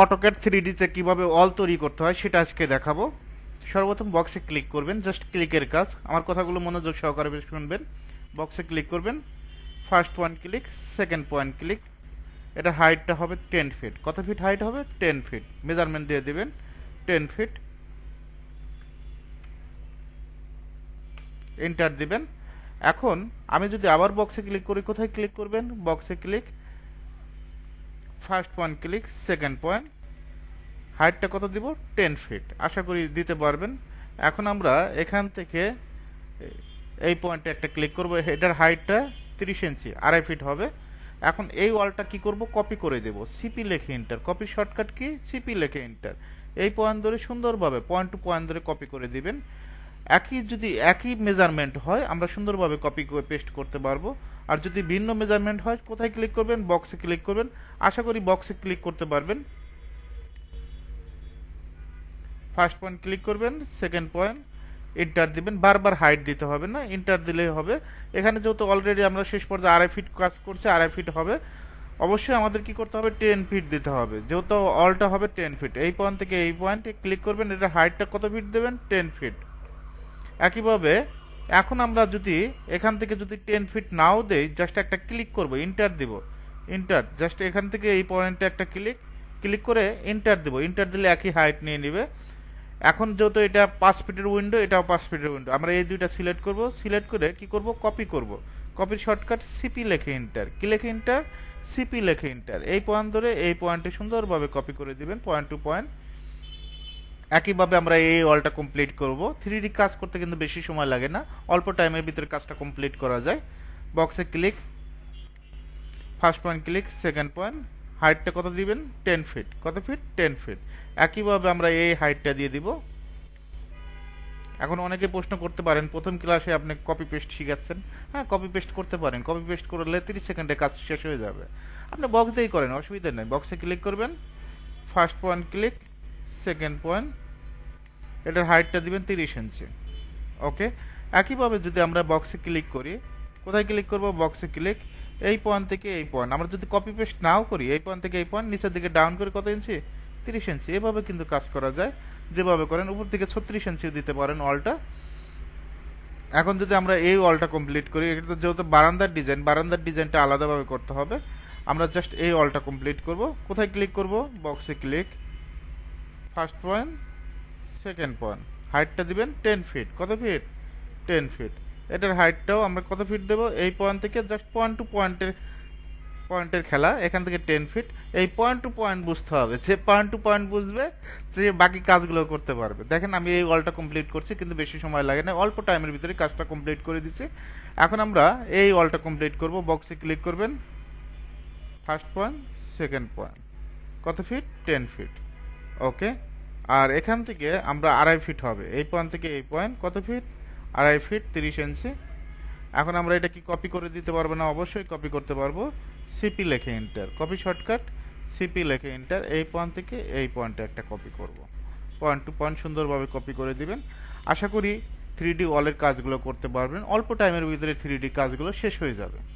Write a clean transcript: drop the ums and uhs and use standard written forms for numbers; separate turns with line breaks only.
AutoCAD 3D তে কিভাবে ওয়াল তৈরি করতে হয় সেটা আজকে দেখাবো। সর্বপ্রথম বক্সে ক্লিক করবেন, জাস্ট ক্লিকের কাজ। আমার কথাগুলো মনোযোগ সহকারে শুনবেন। বক্সে ক্লিক করবেন, first point click, second point click. এটা হাইটটা হবে 10 ফিট। কত ফিট হাইট হবে? 10 ফিট। মেজারমেন্ট দিয়ে দেবেন 10 ফিট, এন্টার দিবেন। এখন আমি যদি আবার বক্সে ক্লিক করি, কোথায় ক্লিক করবেন? বক্সে click, first point click, second point. হাইটটা কত দিব? 10 ফিট। আশা করি দিতে পারবেন। এখন আমরা এখান থেকে এই পয়েন্টে একটা ক্লিক করব। এটার হাইটটা 30 ইঞ্চি, 2.5 ফিট হবে। এখন এই ওয়ালটা কি করব? কপি করে দেব। সিপি লেখে এন্টার। কপির শর্টকাট কি? সিপি লেখে এন্টার। এই পয়েন্ট ধরে সুন্দরভাবে পয়েন্ট টু পয়েন্ট ধরে কপি করে দিবেন। যদি একই মেজারমেন্ট হয় আমরা সুন্দরভাবে কপি করে পেস্ট করতে পারবো। আর যদি ভিন্ন মেজারমেন্ট হয়, কোথায় ক্লিক করবেন? বক্সে ক্লিক করবেন। আশা করি বক্সে ক্লিক করতে পারবেন। ফার্স্ট পয়েন্ট ক্লিক করবেন, সেকেন্ড পয়েন্ট, এন্টার দিবেন। বারবার হাইট দিতে হবে না, এন্টার দিলেই হবে। এখানে যেহেতু অলরেডি আমরা শেষ পর্যায়ে 2.5 ফিট কাজ করছি, 2.5 ফিট হবে। অবশ্যই আমাদের কি করতে হবে? 10 ফিট দিতে হবে, যেহেতু অলটা হবে 10 ফিট। এই পয়েন্ট থেকে এই পয়েন্টে ক্লিক করবেন। এটার হাইটটা কত ফিট দেবেন? 10 ফিট। একইভাবে এখন আমরা যদি এখান থেকে যদি 10 ফিট নাও দেই, জাস্ট একটা ক্লিক করব, এন্টার দিব। এন্টার, জাস্ট এখান থেকে এই পয়েন্টে একটা ক্লিক ক্লিক করে এন্টার দেব। এন্টার দিলে একই হাইট নিয়ে নেবে। এখন যেহেতু এটা 5 ফিটের উইন্ডো, এটাও 5 ফিটের উইন্ডো, আমরা এই দুইটা সিলেক্ট করব। সিলেক্ট করে কি করব? কপি করব। কপির শর্টকাট সিপি লেখে এন্টার। কি লেখে এন্টার? সিপি লেখে এন্টার। এই পয়েন্ট ধরে এই পয়েন্টে সুন্দরভাবে কপি করে দিবেন, পয়েন্ট টু পয়েন্ট। একইভাবে আমরা এই ওয়ালটা কমপ্লিট করব। 3D কাজ করতে কিন্তু বেশি সময় লাগে না, অল্প টাইমের ভিতরে কাজটা কমপ্লিট করা যায়। বক্সে click, first point click, second point. হাইটটা কত দিবেন? 10 ফিট। কত ফিট? 10 ফিট। একইভাবে আমরা এই হাইটটা দিয়ে দিব। এখন অনেকে প্রশ্ন করতে পারেন, প্রথম ক্লাসে আপনি কপি পেস্ট শিখাচ্ছেন। হ্যাঁ, কপি পেস্ট করতে পারেন। কপি পেস্ট করলে 30 সেকেন্ডে কাজ শেষ হয়ে যাবে। আপনি বক্স দিয়েই করেন, অসুবিধা নেই। বক্সে ক্লিক করবেন, first point click, second point. এটার হাইটটা দিবেন 30 ইঞ্চি। ওকে। একইভাবে যদি আমরা বক্সে ক্লিক করি, কোথায় ক্লিক করব? বক্সে ক্লিক, এই পয়েন্ট থেকে এই পয়েন্ট। আমরা যদি কপি পেস্ট নাও করি, এই পয়েন্ট থেকে এই পয়েন্ট, নিচের দিকে ডাউন করে কত ইঞ্চি? 30 ইঞ্চি। এভাবে কিন্তু কাজ করা যায়। যেভাবে করেন, উপর থেকে 36 ইঞ্চিও দিতে পারেন ওয়ালটা। এখন যদি আমরা এই ওয়ালটা কমপ্লিট করি, এটা তো যেহেতু বারান্দার ডিজাইন, বারান্দার ডিজাইনটা আলাদাভাবে করতে হবে। আমরা জাস্ট এই ওয়ালটা কমপ্লিট করব। কোথায় ক্লিক করব? বক্সে click, first point, second point. হাইটটা দিবেন 10 ফিট। কত ফিট? 10 ফিট। এটার হাইটটাও আমরা কত ফিট দেব? এই পয়েন্ট থেকে জাস্ট পয়েন্ট টু পয়েন্টের খেলা। এখান থেকে 10 ফিট। এই পয়েন্ট টু পয়েন্ট বুঝতে হবে। যে পয়েন্ট টু পয়েন্ট বুঝবে সে বাকি কাজগুলো করতে পারবে। দেখেন আমি এই ওয়ালটা কমপ্লিট করছি, কিন্তু বেশি সময় লাগে না, অল্প টাইমের ভিতরে কাজটা কমপ্লিট করে দিচ্ছি। এখন আমরা এই ওয়ালটা কমপ্লিট করব। বক্সে ক্লিক করবেন, ফার্স্ট পয়েন্ট, সেকেন্ড পয়েন্ট। কত ফিট? 10 ফিট। ওকে। আর এখান থেকে আমরা 2.5 ফিট হবে। এই পয়েন্ট থেকে এই পয়েন্ট কত ফিট? 2.5 ফিট, 30 ইঞ্চি। এখন আমরা এটা কি কপি করে দিতে পারবো না? অবশ্যই কপি করতে পারবো। সিপি লেখে এন্টার। কপি শর্টকাট সিপি লেখে এন্টার। এই পয়েন্ট থেকে এই পয়েন্টে একটা কপি করব। পয়েন্ট টু পয়েন্ট সুন্দরভাবে কপি করে দিবেন। আশা করি 3D ওয়ালের কাজগুলো করতে পারবেন। অল্প টাইমের ভিতরে 3D কাজগুলো শেষ হয়ে যাবে।